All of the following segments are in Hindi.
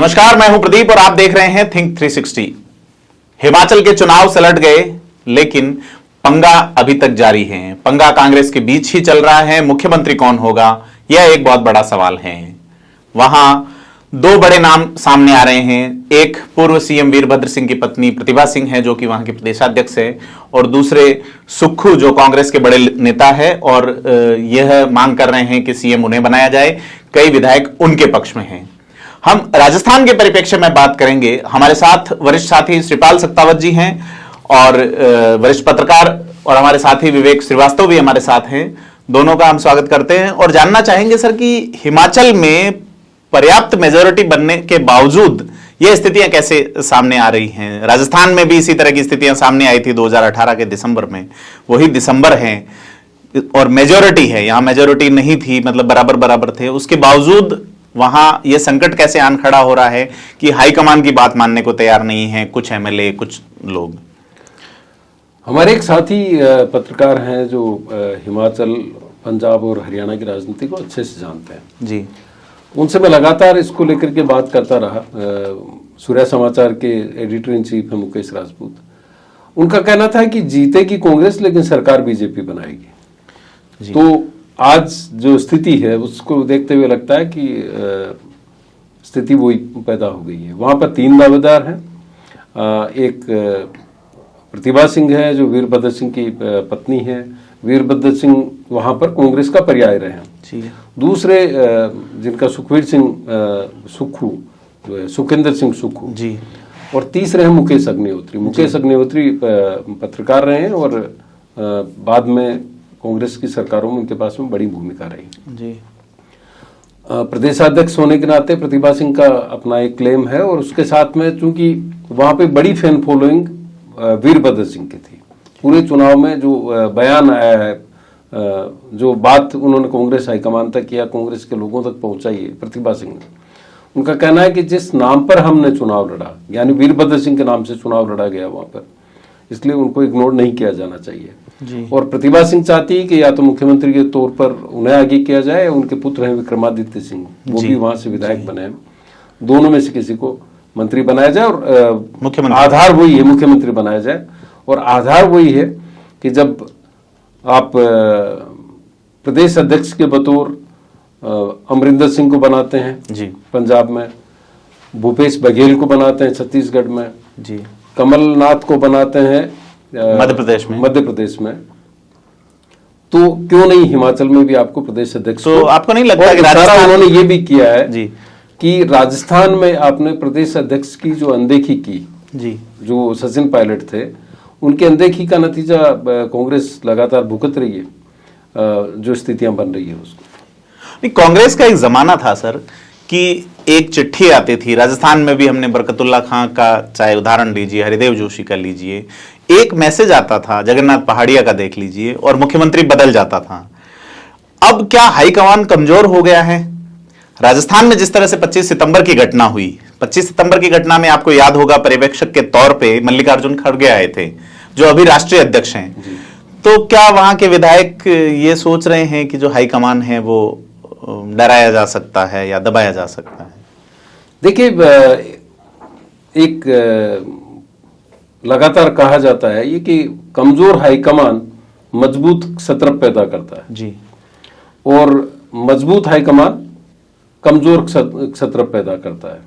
नमस्कार, मैं हूं प्रदीप और आप देख रहे हैं थिंक 360। हिमाचल के चुनाव सलट गए, लेकिन पंगा अभी तक जारी है। पंगा कांग्रेस के बीच ही चल रहा है। मुख्यमंत्री कौन होगा, यह एक बहुत बड़ा सवाल है। वहां दो बड़े नाम सामने आ रहे हैं। एक पूर्व सीएम वीरभद्र सिंह की पत्नी प्रतिभा सिंह है, जो कि वहां के प्रदेशाध्यक्ष है, और दूसरे सुक्खू, जो कांग्रेस के बड़े नेता है और यह मांग कर रहे हैं कि सीएम उन्हें बनाया जाए। कई विधायक उनके पक्ष में हैं। हम राजस्थान के परिप्रेक्ष्य में बात करेंगे। हमारे साथ वरिष्ठ साथी श्रीपाल सक्तावत जी हैं और वरिष्ठ पत्रकार और हमारे साथी विवेक श्रीवास्तव भी हमारे साथ हैं। दोनों का हम स्वागत करते हैं और जानना चाहेंगे सर कि हिमाचल में पर्याप्त मेजोरिटी बनने के बावजूद ये स्थितियां कैसे सामने आ रही हैं। राजस्थान में भी इसी तरह की स्थितियां सामने आई थी 2018 के दिसंबर में। वही दिसंबर है और मेजोरिटी है, यहां मेजोरिटी नहीं थी, मतलब बराबर बराबर थे। उसके बावजूद वहां यह संकट कैसे आन खड़ा हो रहा है कि हाईकमान की बात मानने को तैयार नहीं है कुछ एमएलए, कुछ लोग। हमारे एक साथी पत्रकार हैं जो हिमाचल, पंजाब और हरियाणा की राजनीति को अच्छे से जानते हैं जी। उनसे मैं लगातार इसको लेकर के बात करता रहा। सूर्य समाचार के एडिटर इन चीफ है मुकेश राजपूत। उनका कहना था कि जीतेगी कांग्रेस लेकिन सरकार बीजेपी बनाएगी। तो आज जो स्थिति है उसको देखते हुए लगता है कि स्थिति वही पैदा हो गई है। वहां पर तीन दावेदार हैं। एक प्रतिभा सिंह है जो वीरभद्र सिंह की पत्नी है। वीरभद्र सिंह वहां पर कांग्रेस का पर्याय रहे हैं। दूसरे जिनका सुखवीर सिंह सुक्खू जो है, सुखिंदर सिंह सुक्खू जी। और तीसरे हैं मुकेश अग्निहोत्री। मुकेश अग्निहोत्री पत्रकार रहे हैं और बाद में कांग्रेस की सरकारों में उनके पास में बड़ी भूमिका रही जी। प्रदेशाध्यक्ष होने के नाते प्रतिभा सिंह का अपना एक क्लेम है और उसके साथ में चूंकि वहां पे बड़ी फैन फॉलोइंग वीरभद्र सिंह की थी। पूरे चुनाव में जो बयान आया है, जो बात उन्होंने कांग्रेस हाईकमान तक या कांग्रेस के लोगों तक पहुंचाई है प्रतिभा सिंह ने, उनका कहना है कि जिस नाम पर हमने चुनाव लड़ा, यानी वीरभद्र सिंह के नाम से चुनाव लड़ा गया वहां पर, इसलिए उनको इग्नोर नहीं किया जाना चाहिए जी। और प्रतिभा सिंह चाहती है कि या तो मुख्यमंत्री के तौर पर उन्हें आगे किया जाए या उनके पुत्र हैं विक्रमादित्य सिंह, वो भी वहां से विधायक बने, दोनों में से किसी को मंत्री बनाया जाए और मुख्यमंत्री आधार वही है, मुख्यमंत्री बनाया जाए। और आधार वही है कि जब आप प्रदेश अध्यक्ष के बतौर अमरिंदर सिंह को बनाते हैं जी पंजाब में, भूपेश बघेल को बनाते हैं छत्तीसगढ़ में जी, कमलनाथ को बनाते हैं मध्य प्रदेश में, तो क्यों नहीं हिमाचल में भी आपको प्रदेश अध्यक्ष। तो आपको नहीं लगता कि राजस्थान उन्होंने ये भी किया है जी कि राजस्थान में आपने प्रदेश अध्यक्ष की जो अनदेखी की जी, जो सचिन पायलट थे उनकी अनदेखी का नतीजा कांग्रेस लगातार भुगत रही है, जो स्थितियां बन रही है उसको। नहीं, कांग्रेस का एक जमाना था सर कि एक चिट्ठी आती थी। राजस्थान में भी हमने बरकतुल्ला खां का चाहे उदाहरण लीजिए, हरिदेव जोशी का लीजिए, एक मैसेज आता था, जगन्नाथ पहाड़िया का देख लीजिए, और मुख्यमंत्री बदल जाता था। अब क्या हाईकमान कमजोर हो गया है? राजस्थान में जिस तरह से 25 सितंबर की घटना हुई, 25 सितंबर की घटना में आपको याद होगा पर्यवेक्षक के तौर पे मल्लिकार्जुन खड़गे आए थे, जो अभी राष्ट्रीय अध्यक्ष हैं। तो क्या वहां के विधायक ये सोच रहे हैं कि जो हाईकमान है वो डराया जा सकता है या दबाया जा सकता है? देखिए, एक लगातार कहा जाता है ये कि कमजोर हाईकमान मजबूत सत्र पैदा करता है जी, और मजबूत हाईकमान कमजोर सत्र पैदा करता है।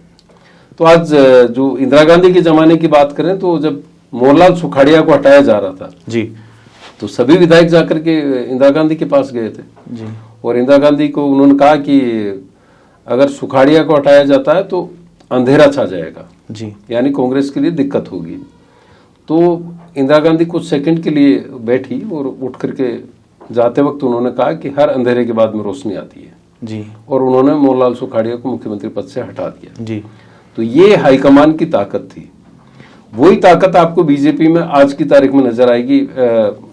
तो आज जो इंदिरा गांधी के जमाने की बात करें तो जब मोहनलाल सुखाड़िया को हटाया जा रहा था जी, तो सभी विधायक जाकर के इंदिरा गांधी के पास गए थे जी, और इंदिरा गांधी को उन्होंने कहा कि अगर सुखाड़िया को हटाया जाता है तो अंधेरा छा जाएगा जी, यानी कांग्रेस के लिए दिक्कत होगी। तो इंदिरा गांधी कुछ सेकंड के लिए बैठी और उठ करके जाते वक्त उन्होंने कहा कि हर अंधेरे के बाद में रोशनी आती है जी, और उन्होंने मोहनलाल सुखाड़िया को मुख्यमंत्री पद से हटा दिया जी। तो ये हाईकमान की ताकत थी। वही ताकत आपको बीजेपी में आज की तारीख में नजर आएगी।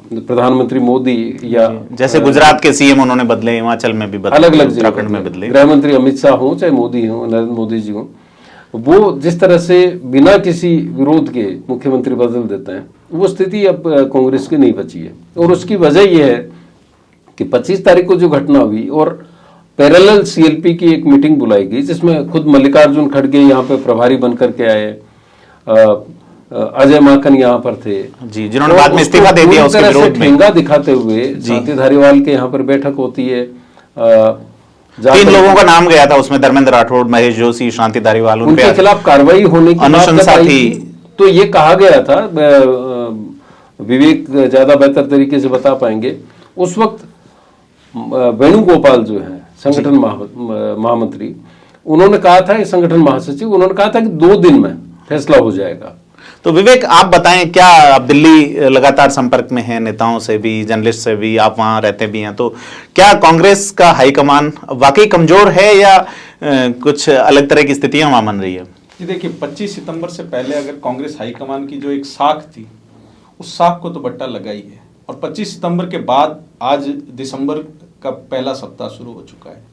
प्रधानमंत्री मोदी या जैसे गुजरात के सीएम उन्होंने बदले, हिमाचल में भी बदले, अलग अलग उत्तराखंड में बदले, गृह मंत्री अमित शाह हो चाहे मोदी हो, नरेंद्र मोदी जी हो, वो जिस तरह से बिना किसी विरोध के मुख्यमंत्री बदल देते हैं, वो स्थिति अब कांग्रेस की नहीं बची है। और उसकी वजह यह है कि 25 तारीख को जो घटना हुई और पैरेलल सीएलपी की एक मीटिंग बुलाई गई जिसमें खुद मल्लिकार्जुन खड़गे यहाँ पे प्रभारी बनकर के आए, अजय माकन यहाँ पर थे जी, जिन्होंने बाद में इस्तीफा दे दिया उसके विरोध में। ठेंगा दिखाते हुए शांति धारीवाल के यहाँ पर बैठक होती है, 3 लोगों का नाम गया था उसमें, धर्मेंद्र राठौड़, महेश जोशी, शांति धारीवाल, उनके खिलाफ कार्रवाई होने की अनुशंसा थी। तो ये कहा गया था, विवेक ज्यादा बेहतर तरीके से बता पाएंगे, उस वक्त वेणुगोपाल जो है संगठन महामंत्री, उन्होंने कहा था, संगठन महासचिव, उन्होंने कहा था कि 2 दिन में फैसला हो जाएगा। तो विवेक आप बताएं, क्या आप दिल्ली लगातार संपर्क में हैं नेताओं से भी, जर्नलिस्ट से भी, आप वहां रहते भी हैं, तो क्या कांग्रेस का हाईकमान वाकई कमजोर है या कुछ अलग तरह की स्थितियां वहां बन रही है? ये देखिए, 25 सितंबर से पहले अगर कांग्रेस हाईकमान की जो एक साख थी, उस साख को तो बट्टा लगा ही है, और 25 सितंबर के बाद आज दिसंबर का पहला सप्ताह शुरू हो चुका है।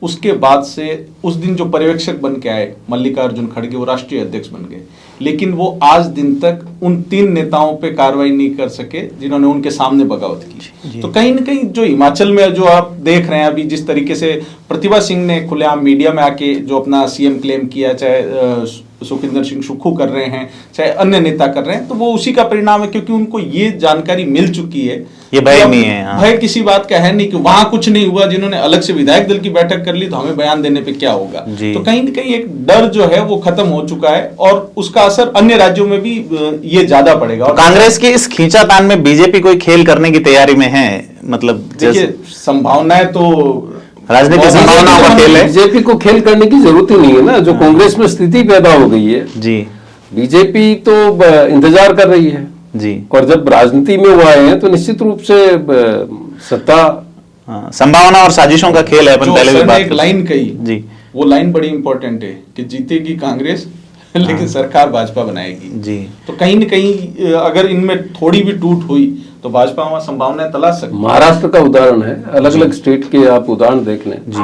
उसके बाद से उस दिन जो पर्यवेक्षक बन के आए मल्लिकार्जुन खड़गे, वो राष्ट्रीय अध्यक्ष बन गए, लेकिन वो आज दिन तक उन 3 नेताओं पे कार्रवाई नहीं कर सके जिन्होंने उनके सामने बगावत की। तो कहीं ना कहीं जो हिमाचल में जो आप देख रहे हैं अभी, जिस तरीके से प्रतिभा सिंह ने खुलेआम मीडिया में आके जो अपना सीएम क्लेम किया, चाहे सुखविंदर सिंह सुक्खू कर रहे हैं, चाहे अन्य नेता कर रहे हैं, तो वो उसी का परिणाम है, क्योंकि उनको ये जानकारी मिल चुकी है, ये भय नहीं है। हाँ। भय किसी बात का है नहीं कि वहां कुछ नहीं हुआ, जिन्होंने अलग से विधायक दल की बैठक कर ली तो हमें बयान देने पे क्या होगा। तो कहीं ना कहीं एक डर जो है वो खत्म हो चुका है, और उसका असर अन्य राज्यों में भी ये ज्यादा पड़ेगा। और कांग्रेस की इस खींचातान में बीजेपी कोई खेल करने की तैयारी में है? मतलब देखिए, संभावनाएं तो राजनीतिक संभावनाओं का खेल है, बीजेपी को खेल करने की जरूरत ही नहीं है ना, जो कांग्रेस में स्थिति पैदा हो गई है जी। बीजेपी तो इंतजार कर रही है जी, और जब राजनीति में वो आए हैं तो निश्चित रूप से सत्ता, संभावना और साजिशों का खेल है। अपन पहले भी बात एक लाइन कही जी, वो लाइन बड़ी इंपॉर्टेंट है कि जीतेगी कांग्रेस लेकिन सरकार भाजपा बनाएगी जी। तो कहीं न कहीं अगर इनमें थोड़ी भी टूट हुई तो भाजपा वहां संभावनाएं तलाश सकती है। महाराष्ट्र का उदाहरण है, अलग अलग स्टेट के आप उदाहरण देख लें जी,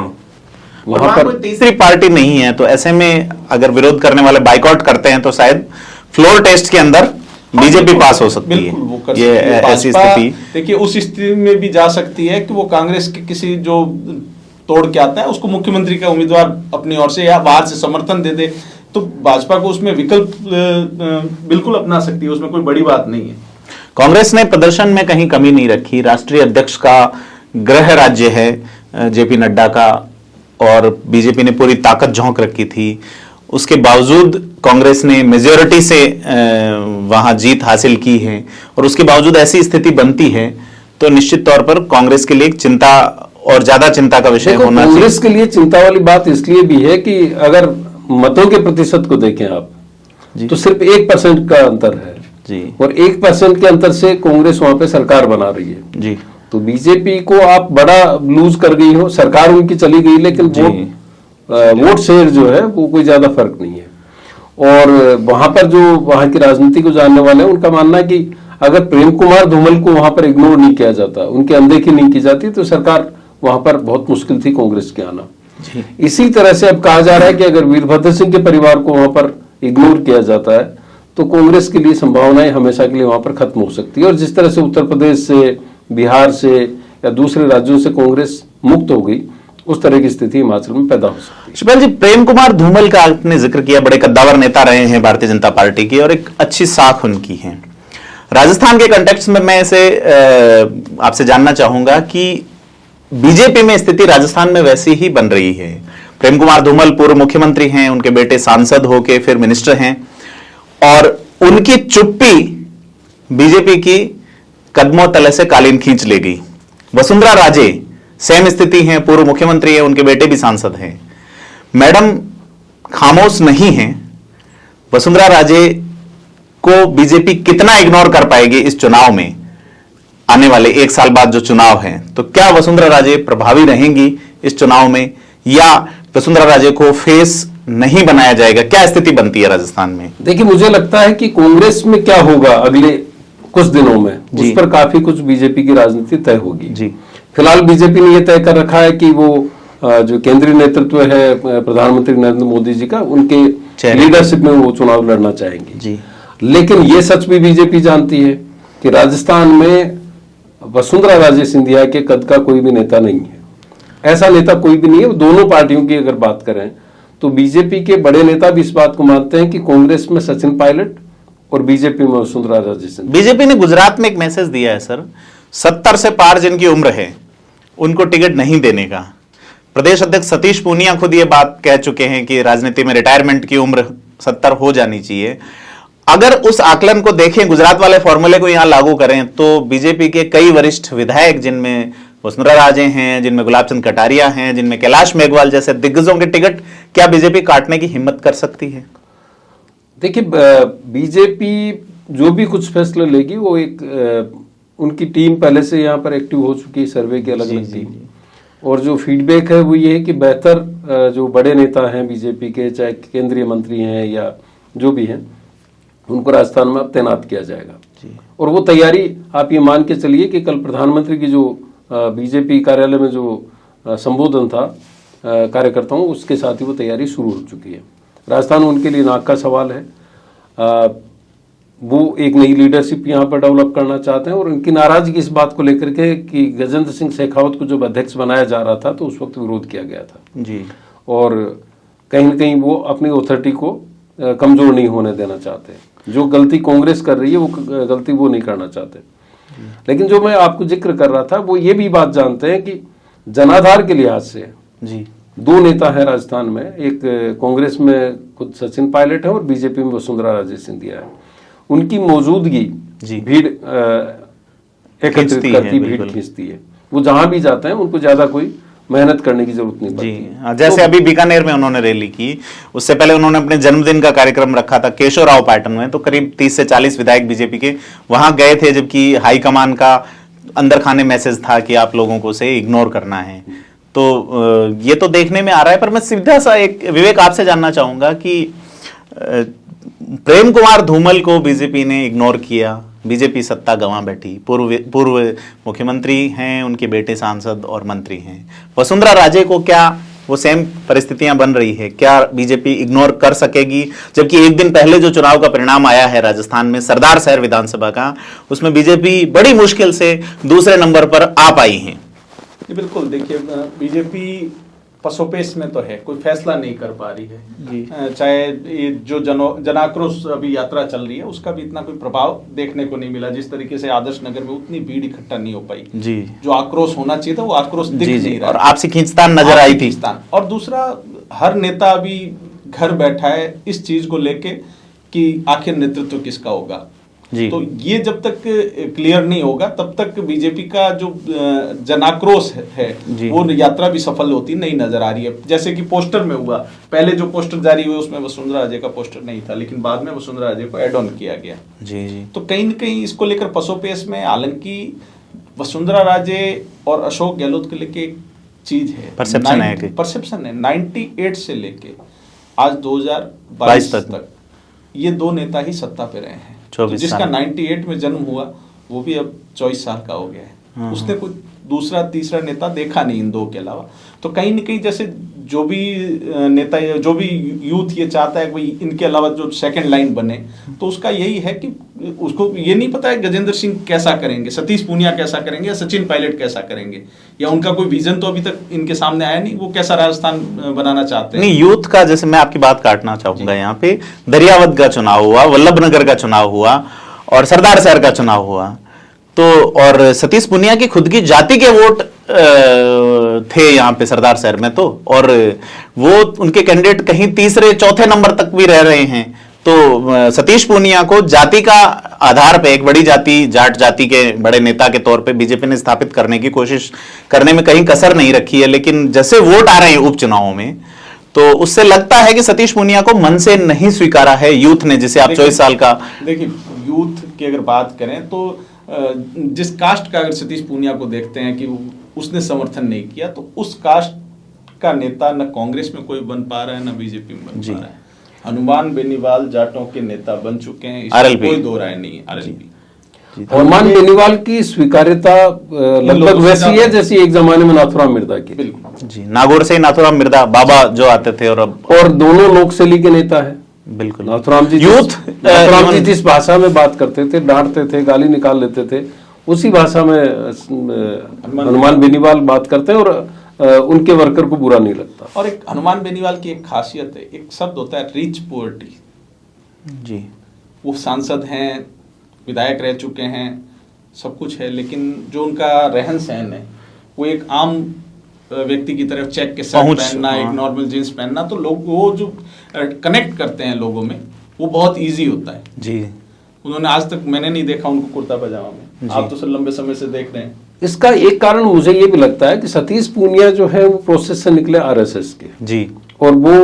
वहां पर कोई तीसरी पार्टी नहीं है, तो ऐसे में अगर विरोध करने वाले बाइकआउट करते हैं तो शायद फ्लोर टेस्ट के अंदर बीजेपी पास हो सकती है। वो कर ये सकती है। ऐसी स्थिति देखिए उस स्थिति में भी जा सकती है कि वो कांग्रेस के किसी जो तोड़ के आता है उसको मुख्यमंत्री का उम्मीदवार अपनी ओर से या बाहर से समर्थन दे दे, तो भाजपा को उसमें विकल्प बिल्कुल अपना सकती है, उसमें कोई बड़ी बात नहीं है। कांग्रेस ने प्रदर्शन में कहीं कमी नहीं रखी। राष्ट्रीय अध्यक्ष का गृह राज्य है जेपी नड्डा का, और बीजेपी ने पूरी ताकत झोंक रखी थी। उसके बावजूद कांग्रेस ने मेजॉरिटी से वहां जीत हासिल की है, और उसके बावजूद ऐसी स्थिति बनती है तो निश्चित तौर पर कांग्रेस के लिए चिंता और ज्यादा चिंता का विषय होना चाहिए। कांग्रेस के लिए चिंता वाली बात इसलिए भी है कि अगर मतों के प्रतिशत को देखें आप तो सिर्फ 1% का अंतर है जी, और 1% के अंतर से कांग्रेस वहां पे सरकार बना रही है जी। तो बीजेपी को आप बड़ा लूज कर गई हो, सरकार उनकी चली गई लेकिन वोट शेयर जो है वो कोई ज्यादा फर्क नहीं है। और वहां पर जो वहां की राजनीति को जानने वाले हैं उनका मानना है कि अगर प्रेम कुमार धूमल को वहां पर इग्नोर नहीं किया जाता, उनकी अनदेखी नहीं की जाती, तो सरकार वहां पर बहुत मुश्किल थी कांग्रेस के आना। इसी तरह से अब कहा जा रहा है कि अगर वीरभद्र सिंह के परिवार को वहां पर इग्नोर किया जाता है तो कांग्रेस के लिए संभावनाएं हमेशा के लिए वहां पर खत्म हो सकती है। और जिस तरह से उत्तर प्रदेश से, बिहार से या दूसरे राज्यों से कांग्रेस मुक्त हो गई, उस तरह की स्थिति हिमाचल में पैदा हो सकती है। शिवपाल जी, प्रेम कुमार धूमल का आपने जिक्र किया, बड़े कद्दावर नेता रहे हैं भारतीय जनता पार्टी की और एक अच्छी साख उनकी है। राजस्थान के कंटेक्स्ट में मैं इसे आपसे जानना चाहूंगा कि बीजेपी में स्थिति राजस्थान में वैसी ही बन रही है। प्रेम कुमार धूमल पूर्व मुख्यमंत्री हैं, उनके बेटे सांसद होके फिर मिनिस्टर हैं, और उनकी चुप्पी बीजेपी की कदमों तले से कालीन खींच ले गई। वसुंधरा राजे सेम स्थिति है, पूर्व मुख्यमंत्री है, उनके बेटे भी सांसद हैं। मैडम खामोश नहीं है। वसुंधरा राजे को बीजेपी कितना इग्नोर कर पाएगी इस चुनाव में? आने वाले 1 साल बाद जो चुनाव है, तो क्या वसुंधरा राजे प्रभावी रहेंगी इस चुनाव में, या वसुंधरा राजे को फेस नहीं बनाया जाएगा? क्या स्थिति बनती है राजस्थान में? देखिए, मुझे लगता है कि कांग्रेस में क्या होगा अगले कुछ दिनों में, उस पर काफी कुछ बीजेपी की राजनीति तय होगी जी। फिलहाल बीजेपी ने यह तय कर रखा है कि वो जो केंद्रीय नेतृत्व है प्रधानमंत्री नरेंद्र मोदी जी का, उनके लीडरशिप में वो चुनाव लड़ना चाहेंगे जी। लेकिन ये सच भी बीजेपी जानती है कि राजस्थान में वसुंधरा राजे सिंधिया के कद का कोई भी नेता नहीं है। ऐसा नेता कोई भी नहीं है। दोनों पार्टियों की अगर बात करें तो बीजेपी के बड़े नेता भी इस बात को मानते हैं कि कांग्रेस में सचिन पायलट और बीजेपी में वसुंधरा राजे सिंधिया। बीजेपी ने गुजरात में एक मैसेज दिया है सर, 70 से पार जिनकी उम्र है उनको टिकट नहीं देने का। प्रदेश अध्यक्ष सतीश पूनिया खुद ये बात कह चुके हैं कि राजनीति में रिटायरमेंट की उम्र 70 हो जानी चाहिए। अगर उस आकलन को देखें, गुजरात वाले फॉर्मूले को यहां लागू करें, तो बीजेपी के कई वरिष्ठ विधायक, जिनमें वसुंधरा राजे हैं, जिनमें गुलाबचंद कटारिया हैं, जिनमें कैलाश मेघवाल जैसे दिग्गजों के टिकट क्या बीजेपी काटने की हिम्मत कर सकती है? देखिए, बीजेपी जो भी कुछ फैसला लेगी वो एक उनकी टीम पहले से यहाँ पर एक्टिव हो चुकी है, सर्वे की अलग अलग टीम, और जो फीडबैक है वो ये है कि बेहतर जो बड़े नेता हैं बीजेपी के, चाहे केंद्रीय मंत्री हैं या जो भी हैं, उनको राजस्थान में अब तैनात किया जाएगा। और वो तैयारी आप ये मान के चलिए कि कल प्रधानमंत्री की जो बीजेपी कार्यालय में जो संबोधन था कार्यकर्ताओं, उसके साथ ही वो तैयारी शुरू हो चुकी है। राजस्थान उनके लिए नाक का सवाल है। वो एक नई लीडरशिप यहाँ पर डेवलप करना चाहते हैं, और उनकी नाराजगी इस बात को लेकर के कि गजेंद्र सिंह शेखावत को जब अध्यक्ष बनाया जा रहा था तो उस वक्त विरोध किया गया था जी, और कहीं ना कहीं वो अपनी अथॉरिटी को कमजोर नहीं होने देना चाहते। जो गलती कांग्रेस कर रही है वो गलती वो नहीं करना चाहते। लेकिन जो मैं आपको जिक्र कर रहा था वो ये भी बात जानते हैं कि जनाधार के लिहाज से जी दो नेता हैं राजस्थान में, एक कांग्रेस में खुद सचिन पायलट है और बीजेपी में वसुंधरा राजे सिंधिया है। उनकी मौजूदगी भीड़ एकत्रित करती, भीड़ खींचती है। वो जहां भी जाते हैं उनको ज्यादा कोई मेहनत करने की जरूरत नहीं पड़ती। जैसे अभी बीकानेर में उन्होंने रैली की, उससे पहले उन्होंने अपने जन्मदिन का कार्यक्रम रखा था केशवराव पाटन में, तो करीब 30 से 40 विधायक बीजेपी के वहां गए थे, जबकि हाईकमान का अंदर खाने मैसेज था कि आप लोगों को से इग्नोर करना है। तो ये तो देखने में आ रहा है। पर मैं सीधा सा एक विवेक आपसे जानना चाहूंगा कि प्रेम कुमार धूमल को बीजेपी ने इग्नोर किया, बीजेपी सत्ता गंवा बैठी, पूर्व मुख्यमंत्री हैं, उनके बेटे सांसद और मंत्री हैं। वसुंधरा राजे को क्या वो सेम परिस्थितियां बन रही है? क्या बीजेपी इग्नोर कर सकेगी? जबकि एक दिन पहले जो चुनाव का परिणाम आया है राजस्थान में सरदार शहर विधानसभा का, उसमें बीजेपी बड़ी मुश्किल से दूसरे नंबर पर आ पाई है। बिल्कुल, देखिए बीजेपी पसोपेश में तो है, कोई फैसला नहीं कर पा रही है। चाहे ये जो जनाक्रोश अभी यात्रा चल रही है उसका भी इतना कोई प्रभाव देखने को नहीं मिला। जिस तरीके से आदर्श नगर में उतनी भीड़ इकट्ठा नहीं हो पाई जी, जो आक्रोश होना चाहिए था वो आक्रोश दिख नहीं रहा, और आपसी खींचतान नजर आई थी। और दूसरा, हर नेता अभी घर बैठा है इस चीज को लेके कि आखिर नेतृत्व किसका होगा। तो ये जब तक क्लियर नहीं होगा तब तक बीजेपी का जो जनाक्रोश है वो यात्रा भी सफल होती नहीं नजर आ रही है। जैसे कि पोस्टर में हुआ, पहले जो पोस्टर जारी हुए उसमें वसुंधरा राजे का पोस्टर नहीं था, लेकिन बाद में वसुंधरा राजे को एड ऑन किया गया जी। तो कहीं न कहीं इसको लेकर पसोपेश में, हालांकि वसुंधरा राजे और अशोक गहलोत के लेके एक चीज है, परसेप्शन है। 98 से लेके आज 2022 तक ये दो नेता ही सत्ता पे रहे हैं। तो जिसका 98 में जन्म हुआ वो भी अब 24 साल का हो गया है, उसने कोई दूसरा तीसरा नेता देखा नहीं इन दो के अलावा। तो कहीं न कहीं जैसे जो भी नेता, जो भी यूथ ये चाहता है कि इनके अलावा जो सेकंड लाइन बने, तो उसका यही है कि उसको ये नहीं पता है गजेंद्र सिंह कैसा करेंगे, सतीश पूनिया कैसा करेंगे, या सचिन पायलट कैसा करेंगे, या उनका कोई विजन तो अभी तक इनके सामने आया नहीं, वो कैसा राजस्थान बनाना चाहते हैं। नहीं, यूथ का, जैसे मैं आपकी बात काटना चाहूंगा, यहाँ पे दरियावत का चुनाव हुआ, वल्लभनगर का चुनाव हुआ और सरदार शहर का चुनाव हुआ, तो और सतीश पूनिया की खुद की जाति के वोट थे यहाँ पे सरदार शहर में, तो और वो उनके कैंडिडेट कहीं तीसरे चौथे नंबर तक भी रह रहे हैं। तो सतीश पूनिया को जाति का आधार पे, एक बड़ी जाति, जाट जाति के बड़े नेता के तौर पे बीजेपी ने स्थापित करने की कोशिश करने में कहीं कसर नहीं रखी है। लेकिन जैसे वोट आ रहे हैं उपचुनावों में, तो उससे लगता है कि सतीश पूनिया को मन से नहीं स्वीकारा है यूथ ने, जिसे आप 24 साल का। देखिए, यूथ की अगर बात करें तो जिस कास्ट का अगर सतीश पूनिया को देखते हैं कि उसने समर्थन नहीं किया, तो उस कास्ट का नेता न कांग्रेस में कोई बन पा रहा है, न बीजेपी में बन पा रहा है। हनुमान बेनीवाल जाटों के नेता बन चुके हैं, इसमें कोई दो राय नहीं है। आरएलपी हनुमान बेनीवाल की स्वीकार्यता लगभग वैसी है जैसी एक जमाने में नाथुराम मिर्जा की। बिल्कुल जी, नागौर से नाथुराम मिर्जा बाबा जो आते थे, और दोनों लोकशैली के नेता है। बिल्कुल, नाथुराम जी जिस भाषा में बात करते थे, डांटते थे, गाली निकाल लेते थे, उसी भाषा में हनुमान बेनीवाल बात करते हैं। और उनके वर्कर को बुरा नहीं लगता। और एक हनुमान बेनीवाल की एक खासियत है, एक शब्द होता है रिच पुअर्टी जी। वो सांसद हैं, विधायक रह चुके हैं, सब कुछ है, लेकिन जो उनका रहन सहन है वो एक आम व्यक्ति की तरफ चेक के शर्ट पहनना, एक नॉर्मल जींस पहनना, तो लोग वो जो कनेक्ट करते हैं लोगों में वो बहुत इजी होता है जी। उन्होंने आज तक मैंने नहीं देखा उनको कुर्ता पजामा में, आप तो सर लंबे समय से देख रहे हैं। इसका एक कारण मुझे ये भी लगता है कि सतीश पूनिया जो है वो प्रोसेस से निकले आरएसएस के जी, और वो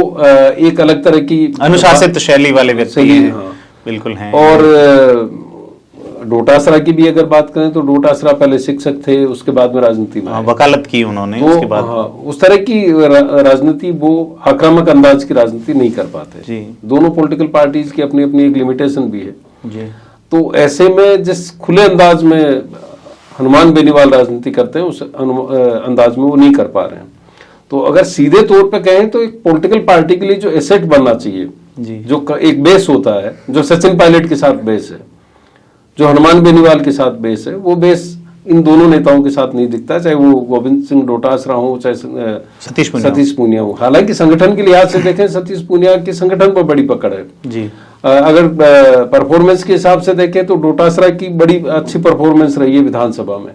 एक अलग तरह की अनुशासित शैली वाले व्यक्ति हैं। हाँ। बिल्कुल हैं। और डोटासरा की भी अगर बात करें तो डोटासरा पहले शिक्षक थे, उसके बाद में राजनीति में वकालत की उन्होंने, तो उसके बाद उस तरह की राजनीति, वो आक्रामक अंदाज की राजनीति नहीं कर पाते जी। दोनों पॉलिटिकल पार्टीज की अपनी अपनी एक लिमिटेशन भी है जी। तो ऐसे में जिस खुले अंदाज में हनुमान बेनीवाल राजनीति करते हैं उस अंदाज में वो नहीं कर पा रहे हैं। तो अगर सीधे तौर पे कहें तो एक पॉलिटिकल पार्टी के लिए जो एसेट बनना चाहिए जी। जो एक बेस होता है, जो सचिन पायलट के साथ बेस है, जो हनुमान बेनीवाल के साथ बेस है, वो बेस इन दोनों नेताओं के साथ नहीं दिखता, चाहे वो गोविंद सिंह डोटासरा हो चाहे सतीश पूनिया हो। हालांकि संगठन के लिहाज से देखें सतीश पूनिया की संगठन पर बड़ी पकड़ है जी। अगर परफॉर्मेंस के हिसाब से देखें तो डोटासरा की बड़ी अच्छी परफॉर्मेंस रही है विधानसभा में,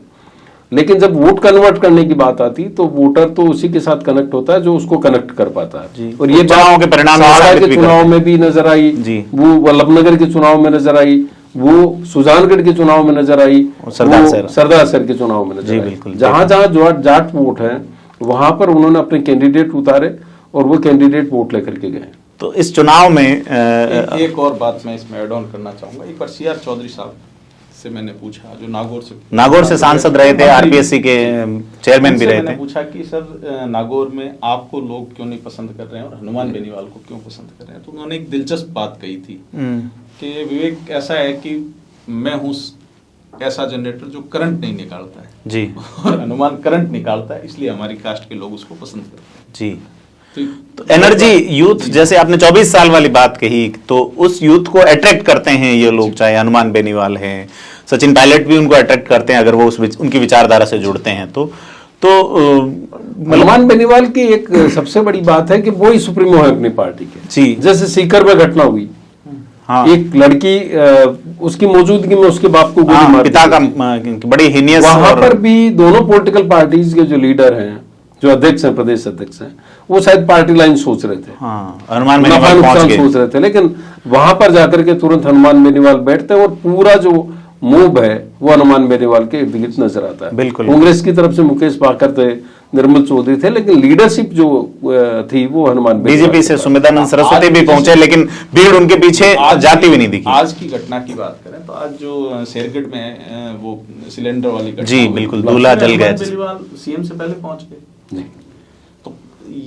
लेकिन जब वोट कन्वर्ट करने की बात आती तो वोटर तो उसी के साथ कनेक्ट होता है जो उसको कनेक्ट कर पाता है। और ये चुनाव के परिणाम के चुनाव में भी नजर आई, वो वल्लभनगर के चुनाव में नजर आई, वो सुजानगढ़ के चुनाव में नजर आई, सरदार सर के चुनाव में नजर आई। जहां जहां जाट वोट है वहां पर उन्होंने अपने कैंडिडेट उतारे और वो कैंडिडेट वोट लेकर के गए। तो इस चुनाव में एक और बात मैं इसमें ऐड ऑन करना चाहूंगा। एक बार सीआर चौधरी साहब से मैंने पूछा, जो नागौर से सांसद रहे थे, आरपीएससी के चेयरमैन भी रहे थे। मैंने पूछा कि सर नागौर में आपको लोग क्यों नहीं पसंद कर रहे हैं और हनुमान बेनीवाल को क्यों पसंद कर रहे हैं, तो उन्होंने एक दिलचस्प बात कही थी कि विवेक ऐसा है कि मैं हूँ ऐसा जनरेटर जो करंट नहीं निकालता है जी, और हनुमान करंट निकालता है, इसलिए हमारी कास्ट के लोग उसको पसंद करते हैं जी। तो एनर्जी यूथ, जैसे आपने 24 साल वाली बात कही, तो उस यूथ को अट्रैक्ट करते हैं ये लोग, चाहे हनुमान बेनीवाल हैं, सचिन पायलट भी उनको अट्रैक्ट करते हैं अगर वो उनकी विचारधारा से जुड़ते हैं। तो हनुमान बेनीवाल की एक सबसे बड़ी बात है कि वो ही सुप्रीमो है अपनी पार्टी के जी। जैसे सीकर में घटना हुई, हाँ। एक लड़की उसकी मौजूदगी में उसके बाप को गोली मार, पिता का बड़ी हीनियस, वहां पर भी दोनों पॉलिटिकल पार्टीज के जो लीडर हैं, जो अध्यक्ष हैं, प्रदेश अध्यक्ष हैं, वो शायद पार्टी लाइन सोच रहे थे, हनुमान बेनीवाल सोच रहे थे, लेकिन वहां पर जाकर के तुरंत हनुमान बेनीवाल बैठते हैं और पूरा जो मूव है वो हनुमान बेनीवाल के इर्द गिर्द नजर आता है। बिल्कुल। कांग्रेस की तरफ से मुकेश पाकर थे, निर्मल चौधरी थे, लेकिन लीडरशिप जो थी वो हनुमान बीजेपी से सुमित्रानंद सरस्वती भी पहुंचे, लेकिन भीड़ उनके पीछे जाती भी नहीं दिखी। आज की घटना की बात करें तो आज जो शेरगढ़ में वो सिलेंडर वाली घटना, जी बिल्कुल, दूल्हा जल गया, सीएम से पहले पहुंच गए, तो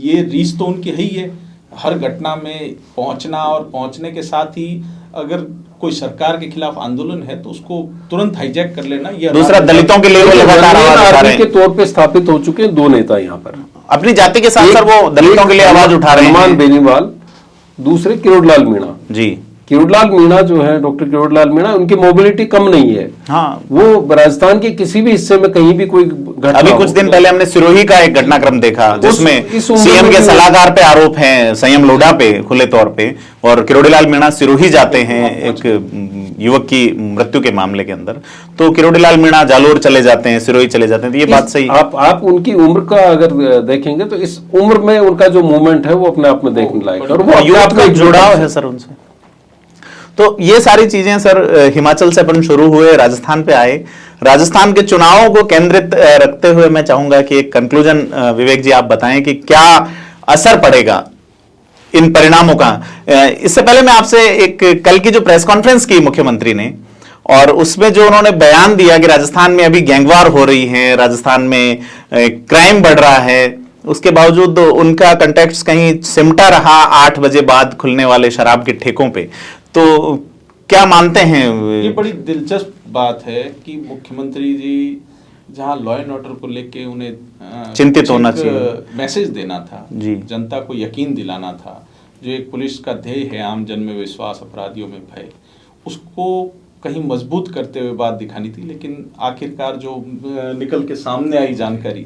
ये रीच तो उनकी है ही है, हर घटना में पहुंचना, और पहुंचने के साथ ही अगर कोई सरकार के खिलाफ आंदोलन है तो उसको तुरंत हाईजैक कर लेना। ये दूसरा, दलितों के लिए आर्मी के तौर पे स्थापित हो चुके हैं दो नेता यहाँ पर, अपनी जाति के साथ सर वो दलितों के लिए आवाज उठा रहे हैं, हनुमान बेनीवाल, दूसरे किरोड़लाल मीणा जी। किरोड़लाल मीणा जो है, डॉक्टर किरोड़लाल मीणा, उनकी मोबिलिटी कम नहीं है, हाँ। वो राजस्थान के किसी भी हिस्से में कहीं भी कोई घटना, अभी कुछ दिन पहले हमने सिरोही का एक घटनाक्रम देखा जिसमें सीएम के सलाहकार पे आरोप हैं, संयम लोढ़ा पे खुले तौर पे, और किरोड़ीलाल मीणा सिरोही जाते हैं एक युवक की मृत्यु के मामले के अंदर, तो किरोड़ीलाल मीणा जालोर चले जाते हैं, सिरोही चले जाते हैं। तो ये बात सही, आप उनकी उम्र का अगर देखेंगे तो इस उम्र में उनका जो मूवमेंट है वो अपने आप में देखने लायक है, और वो युवक का जुड़ाव है सर उनसे। तो ये सारी चीजें सर, हिमाचल से अपन शुरू हुए, राजस्थान पे आए, राजस्थान के चुनावों को केंद्रित रखते हुए मैं चाहूंगा कि एक कंक्लूजन विवेक जी आप बताएं कि क्या असर पड़ेगा इन परिणामों का। इससे पहले मैं आपसे एक कल की जो प्रेस कॉन्फ्रेंस की मुख्यमंत्री ने, और उसमें जो उन्होंने बयान दिया कि राजस्थान में अभी गैंगवार हो रही है, राजस्थान में क्राइम बढ़ रहा है, उसके बावजूद उनका कंटेक्स्ट कहीं सिमटा रहा 8 बजे बाद खुलने वाले शराब के ठेकों पे। तो क्या मानते हैं? ये बड़ी दिलचस्प बात है कि मुख्यमंत्री जी जहां लॉ एंड ऑर्डर को लेके उन्हें चिंतित होना चाहिए, मैसेज देना था जी, जनता को यकीन दिलाना था, जो एक पुलिस का ध्येय है आम जन में विश्वास, अपराधियों में भय, उसको कहीं मजबूत करते हुए बात दिखानी थी। लेकिन आखिरकार जो निकल के सामने आई जानकारी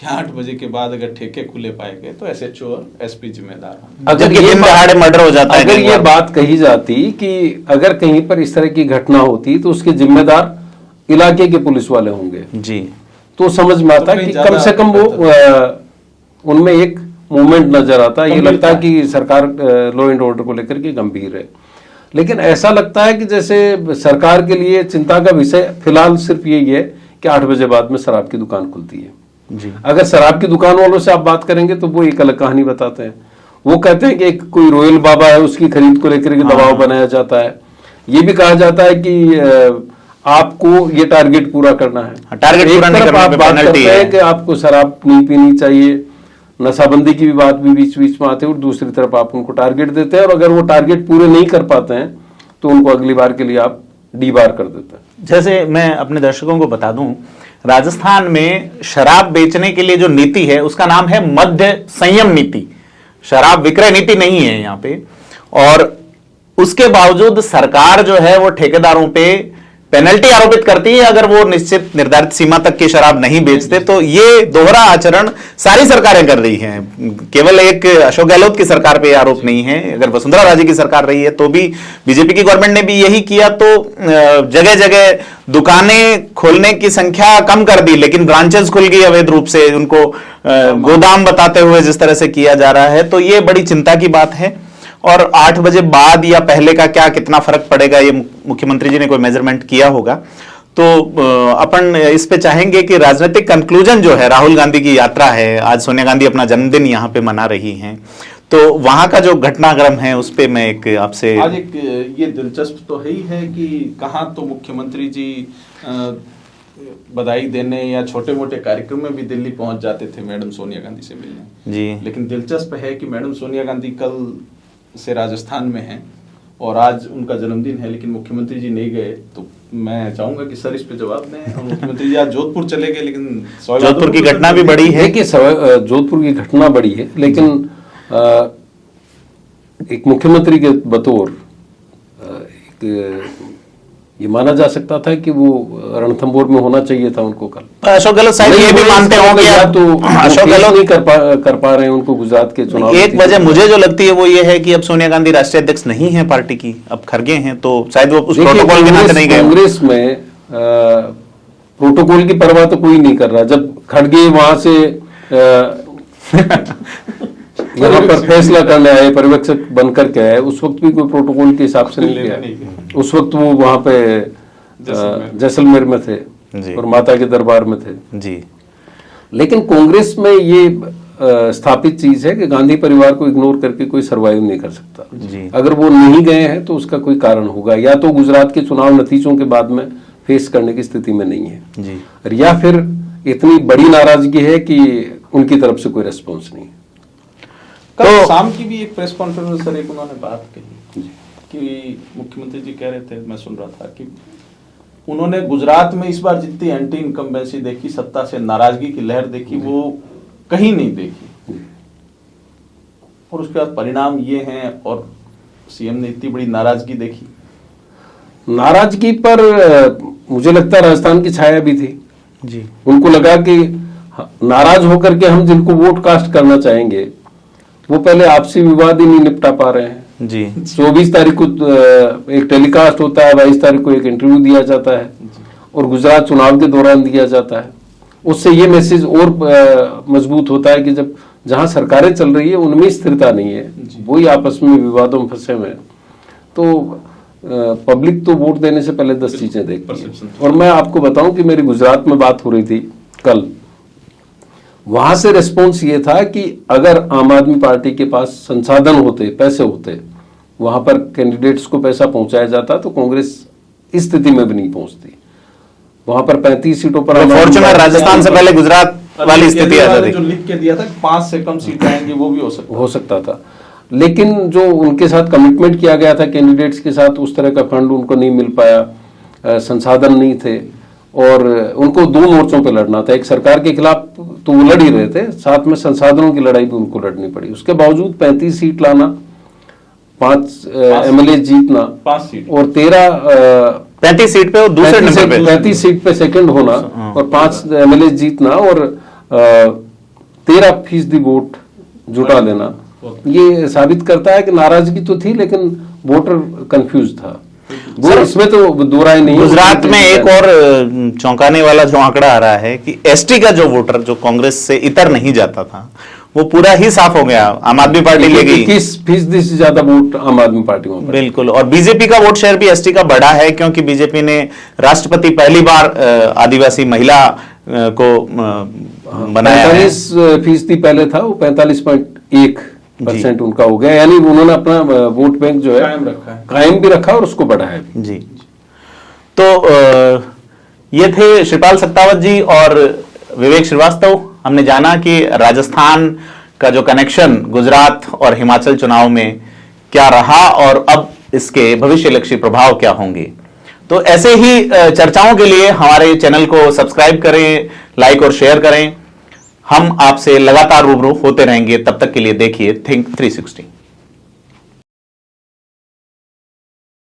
कि 8 बजे के बाद अगर ठेके खुले पाए गए तो एसएचओ और एसपी जिम्मेदार हों। जबकि दिन दहाड़े मर्डर हो जाता है। अगर कई ये बार। बात कही जाती कि अगर कहीं पर इस तरह की घटना होती तो उसके जिम्मेदार इलाके के पुलिस वाले होंगे, जी, तो समझ में आता तो कहीं कि ज्यादा कम से कम वो उनमें एक मूवमेंट नजर आता, ये लगता है कि सरकार लॉ एंड ऑर्डर को लेकर के गंभीर है। लेकिन ऐसा लगता है कि जैसे सरकार के लिए चिंता का विषय फिलहाल सिर्फ यही है कि 8 बजे बाद में शराब की दुकान खुलती है। जी, अगर शराब की दुकान वालों से आप बात करेंगे तो वो एक अलग कहानी बताते हैं। वो कहते हैं कि एक कोई रोयल बाबा है, उसकी खरीद को लेकर के दबाव बनाया जाता है। ये भी कहा जाता है कि आपको ये टारगेट पूरा करना है। टारगेट एक पूरा नहीं तरफ करने आप पे बात पेनल्टी करते है। हैं कि आपको शराब नहीं पीनी चाहिए, नशाबंदी की भी बात भी बीच बीच में आती है, और दूसरी तरफ आप उनको टारगेट देते हैं, और अगर वो टारगेट पूरे नहीं कर पाते हैं तो उनको अगली बार के लिए आप डीबार कर देते हैं। जैसे मैं अपने दर्शकों को बता दूं, राजस्थान में शराब बेचने के लिए जो नीति है उसका नाम है मध्य संयम नीति। शराब विक्रय नीति नहीं है यहां पे, और उसके बावजूद सरकार जो है वो ठेकेदारों पे पेनल्टी आरोपित करती है अगर वो निश्चित निर्धारित सीमा तक की शराब नहीं बेचते। तो ये दोहरा आचरण सारी सरकारें कर रही हैं, केवल एक अशोक गहलोत की सरकार पे आरोप नहीं है। अगर वसुंधरा राजे की सरकार रही है तो भी बीजेपी की गवर्नमेंट ने भी यही किया। तो जगह जगह दुकानें खोलने की संख्या कम कर दी, लेकिन ब्रांचेस खुल गई अवैध रूप से, उनको गोदाम बताते हुए जिस तरह से किया जा रहा है। तो ये बड़ी चिंता की बात है। और 8 बजे बाद या पहले का क्या कितना फर्क पड़ेगा, ये मुख्यमंत्री जी ने कोई मेजरमेंट किया होगा। तो अपन इस पे चाहेंगे कि राजनीतिक कंक्लूजन जो है, राहुल गांधी की यात्रा है, आज सोनिया गांधी अपना जन्मदिन यहाँ पे मना रही हैं, तो वहां का जो घटनाक्रम है उस पे मैं एक आपसे आज एक ये दिलचस्प तो है ही है कि कहाँ तो मुख्यमंत्री जी बधाई देने या छोटे मोटे कार्यक्रम में भी दिल्ली पहुंच जाते थे मैडम सोनिया गांधी से मिलने जी, लेकिन दिलचस्प है कि मैडम सोनिया गांधी कल से राजस्थान में हैं और आज उनका जन्मदिन है, लेकिन मुख्यमंत्री जी नहीं गए। तो मैं चाहूंगा कि सर इस पे जवाब दें। और मुख्यमंत्री जी आज जोधपुर चले गए, लेकिन जोधपुर की घटना भी बड़ी है। देखिए, जोधपुर की घटना बड़ी है, लेकिन एक मुख्यमंत्री के बतौर ये माना जा सकता था कि वो रणथंभौर में होना चाहिए था उनको कल। अशोक गहलोत साहब ये भी मानते होंगे या तो अशोक गहलोत नहीं कर पा रहे हैं उनको गुजरात के चुनाव। एक वजह मुझे जो लगती है वो ये है कि अब सोनिया गांधी राष्ट्रीय अध्यक्ष नहीं है पार्टी की, अब खरगे हैं, तो शायद वो उस प्रोटोकॉल के नाते नहीं गए। कांग्रेस में प्रोटोकॉल की परवाह तो कोई नहीं कर रहा। जब खड़गे वहां से यहाँ पर फैसला करने आए, पर्यवेक्षक बनकर के आए, उस वक्त भी कोई प्रोटोकॉल के हिसाब से नहीं गया। उस वक्त वो वहां पे जैसलमेर में थे जी, और माता के दरबार में थे जी। लेकिन कांग्रेस में ये स्थापित चीज है कि गांधी परिवार को इग्नोर करके कोई सरवाइव नहीं कर सकता जी। अगर वो नहीं गए हैं तो उसका कोई कारण होगा, या तो गुजरात के चुनाव नतीजों के बाद में फेस करने की स्थिति में नहीं है जी, या फिर इतनी बड़ी नाराजगी है कि उनकी तरफ से कोई रेस्पॉन्स नहीं है। कल शाम की भी एक प्रेस कॉन्फ्रेंस में सर एक उन्होंने बात कही कि मुख्यमंत्री जी कह रहे थे, मैं सुन रहा था कि उन्होंने गुजरात में इस बार जितनी एंटी इनकम्बेंसी देखी, सत्ता से नाराजगी की लहर देखी, वो कहीं नहीं देखी। और उसके बाद परिणाम ये हैं, और सीएम ने इतनी बड़ी नाराजगी देखी। नाराजगी पर मुझे लगता है राजस्थान की छाया भी थी जी। उनको लगा कि नाराज होकर के हम जिनको वोट कास्ट करना चाहेंगे वो पहले आपसी विवाद ही नहीं निपटा पा रहे हैं जी। 24 तारीख को एक टेलीकास्ट होता है, 22 तारीख को एक इंटरव्यू दिया जाता है और गुजरात चुनाव के दौरान दिया जाता है। उससे ये मैसेज और मजबूत होता है कि जब जहां सरकारें चल रही है उनमें स्थिरता नहीं है, वही आपस में विवादों में फंसे हुए हैं, तो पब्लिक तो वोट देने से पहले 10 चीजें देखती है। और मैं आपको बताऊं कि मेरी गुजरात में बात हो रही थी कल, वहां से रिस्पॉन्स ये था कि अगर आम आदमी पार्टी के पास संसाधन होते, पैसे होते, वहां पर कैंडिडेट्स को पैसा पहुंचाया जाता तो कांग्रेस इस स्थिति में भी नहीं पहुंचती। वहां पर 35 सीटों पर फॉर्चुनर राजस्थान से पहले गुजरात वाली स्थिति आ जाती, जो लिख के दिया था 5 से कम सीट आएंगी, वो भी हो सकता था। लेकिन जो उनके साथ कमिटमेंट किया गया था कैंडिडेट्स के साथ, उस तरह का फंड उनको नहीं मिल पाया, संसाधन नहीं थे, और उनको 2 मोर्चों पे लड़ना था। एक सरकार के खिलाफ तो वो लड़ ही रहे थे, साथ में संसाधनों की लड़ाई भी उनको लड़नी पड़ी। उसके बावजूद 35 सीट लाना, 5 एमएलए जीतना, 5 सीट और 35 सीट पे और दूसरे नंबर पे 35 सीट पे सेकंड होना और 5 एमएलए जीतना और 13% वोट जुटा लेना, ये साबित करता है कि नाराजगी तो थी लेकिन वोटर कंफ्यूज था। वो इसमें तो दो राय नहीं है। गुजरात में एक और चौंकाने वाला जो आंकड़ा आ रहा है कि एसटी का जो वोटर जो कांग्रेस से इतर नहीं जाता था वो पूरा ही साफ हो गया, आम आदमी पार्टी ले गई। 21% से ज्यादा वोट आम आदमी पार्टी को। बिल्कुल, और बीजेपी का वोट शेयर भी एसटी का बढ़ा है क्योंकि बीजेपी ने राष्ट्रपति पहली बार आदिवासी महिला को बनाया है। 45% पहले था, वो 45.1% उनका हो गया, यानी उन्होंने अपना वोट बैंक जो है कायम रखा है, कायम भी रखा और उसको बढ़ाया भी। जी। तो ये थे श्रीपाल सत्तावत जी और विवेक श्रीवास्तव। हमने जाना कि राजस्थान का जो कनेक्शन गुजरात और हिमाचल चुनाव में क्या रहा और अब इसके भविष्यलक्षी प्रभाव क्या होंगे। तो ऐसे ही चर्चाओं के लिए हमारे चैनल को सब्सक्राइब करें, लाइक और शेयर करें। हम आपसे लगातार रूबरू होते रहेंगे। तब तक के लिए देखिए थिंक 360।